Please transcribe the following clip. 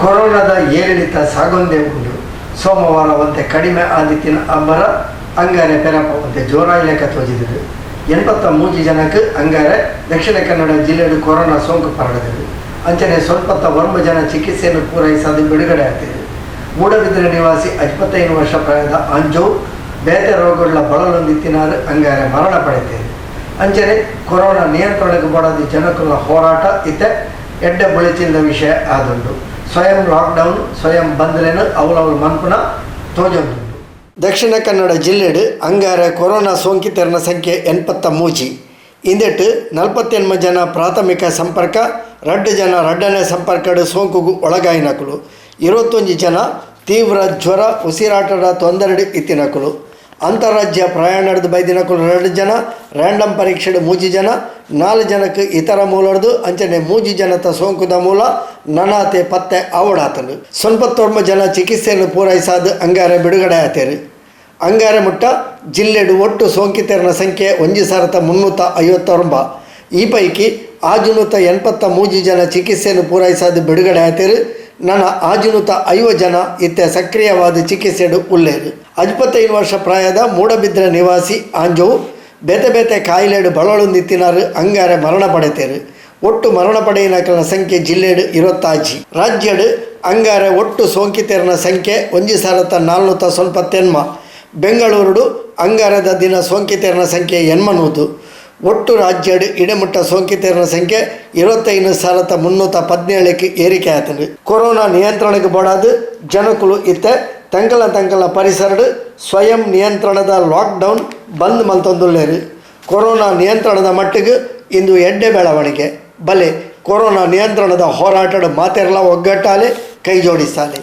ಕೊರೋನಾದ ಏರಿಳಿತ ಸಾಗೊಂದೇ ಉಂಡು ಸೋಮವಾರವಂತೆ ಕಡಿಮೆ ಆದಿತ್ತಿನ ಅಬ್ಬರ ಅಂಗಾರೆ ಪೆರಪವಂತೆ ಜೋರಾಯಿಲೆಕ್ಕ ತೋಜಿದರು 83 ಜನಕ್ಕೆ ಅಂಗಾರೆ ದಕ್ಷಿಣ ಕನ್ನಡ ಜಿಲ್ಲೆಯಲ್ಲಿ ಕೊರೋನಾ ಸೋಂಕು ಪರಡಿದರು. ಅಂಚನೆ ಸ್ವಲ್ಪ ವರ್ಮ ಜನ ಚಿಕಿತ್ಸೆಯನ್ನು ಪೂರೈಸಲು ಬಿಡುಗಡೆ ಆಗ್ತಿದೆ. ಮೂಡಬಿದಿರೆ ನಿವಾಸಿ 55 ವರ್ಷ ಪ್ರಾಯದ ಅಂಜು ಬೇತೆ ರೋಗಗಳ ಬಳಲೊಂದಿತ್ತಿನಾರು ಅಂಗಾರೆ ಮರಣ ಪಡೆದಿದೆ. ಅಂಚನೆ ಕೊರೋನಾ ನಿಯಂತ್ರಣಕ್ಕೆ ಬಡದು ಜನಕುಲ ಹೋರಾಟ ಇತ್ತೆ ಎಡ್ಡೆ ಬುಳಿಚಿದ ವಿಷಯ ಆದುಂಡು. ಸ್ವಯಂ ಲಾಕ್ಡೌನ್ ಸ್ವಯಂ ಬಂದ್ರೇನು ಅವಳವಳು ಮನ್ಪುಣ ತೋಜೊಂದುಂಡು. ದಕ್ಷಿಣ ಕನ್ನಡ ಜಿಲ್ಲೆಡು ಅಂಗಾರೆ ಕೊರೋನಾ ಸೋಂಕಿತರನ ಸಂಖ್ಯೆ 83. ಇಂದೆಟ್ಟು 48 ಜನ ಪ್ರಾಥಮಿಕ ಸಂಪರ್ಕ, 2 ಜನ ರಡ್ಡನೇ ಸಂಪರ್ಕಡು ಸೋಂಕುಗೂ ಒಳಗಾಯಿನಕುಲು, 21 ಜನ ತೀವ್ರ ಜ್ವರ ಉಸಿರಾಟದ ತೊಂದರೆ ಇತ್ತಿನಕುಲು, ಅಂತಾರಾಜ್ಯ ಪ್ರಯಾಣದ ಬೈದಿನಕುಲು 2 ಜನ, ರ್ಯಾಂಡಮ್ ಪರೀಕ್ಷೆಡು 3 ಜನ, 4 ಜನಕ್ಕೆ ಇತರ ಮೂಲದ್ದು ಅಂಚನೆ 3 ಜನತ ಸೋಂಕುದ ಮೂಲ ನನಾತೆ ಪತ್ತೆ ಆವಡಾತನು. 49 ಜನ ಚಿಕಿತ್ಸೆಯನ್ನು ಪೂರೈಸಾದು ಅಂಗಾರೆ ಬಿಡುಗಡೆ ಆತೇರು. ಅಂಗಾರೆ ಮುಟ್ಟ ಜಿಲ್ಲೆಡು ಒಟ್ಟು ಸೋಂಕಿತರನ ಸಂಖ್ಯೆ 1359. ಈ ಪೈಕಿ 883 ಜನ ಚಿಕಿತ್ಸೆಯನ್ನು ಪೂರೈಸಾದು ಬಿಡುಗಡೆ ಆತೇರು. ನನ್ನ 550 ಜನ ಇತ್ತೆ ಸಕ್ರಿಯವಾದ ಚಿಕಿತ್ಸೆಡು ಉಲ್ಲೇರು. 55 ವರ್ಷ ಪ್ರಾಯದ ಮೂಡಬಿದ್ರೆ ನಿವಾಸಿ ಆಂಜವು ಬೇತೆ ಕಾಯಿಲೆಡು ಬಳಲೊಂದಿತ್ತಿನಾರು ಅಂಗಾರೆ ಮರಣ ಪಡೆತೇರು. ಒಟ್ಟು ಮರಣ ಪಡೆಯಿನಕಲ ಸಂಖ್ಯೆ ಜಿಲ್ಲೆಡು 26. ರಾಜ್ಯಡು ಅಂಗಾರೆ ಒಟ್ಟು ಸೋಂಕಿತರನ ಸಂಖ್ಯೆ 1490. ಬೆಂಗಳೂರು ಅಂಗಾರದ ದಿನ ಸೋಂಕಿತರನ ಸಂಖ್ಯೆ 80. ಒಟ್ಟು ರಾಜ್ಯಡು ಇಡಮುಟ್ಟ ಸೋಂಕಿತರನ ಸಂಖ್ಯೆ 25,317ಕ್ಕೆ ಏರಿಕೆ ಆತನು. ಕೊರೋನಾ ನಿಯಂತ್ರಣಕ್ಕೆ ಬೋಡಾದು ಜನಕುಲು ಇತ್ತೆ ತಂಕಲ ಪರಿಸರಡು ಸ್ವಯಂ ನಿಯಂತ್ರಣದ ಲಾಕ್ಡೌನ್ ಬಂದ್ ಮಲ್ತೊಂದುಲ್ಲೇರು. ಕೊರೋನಾ ನಿಯಂತ್ರಣದ ಮಟ್ಟಿಗೆ ಇಂದು ಎಡ್ಡೆ ಬೆಳವಣಿಗೆ ಬಲೆ ಕೊರೋನಾ ನಿಯಂತ್ರಣದ ಹೋರಾಟದ ಮಾತೆರಲ ಒಗ್ಗಟ್ಟಾಲೆ ಕೈ ಜೋಡಿಸಾಲೆ.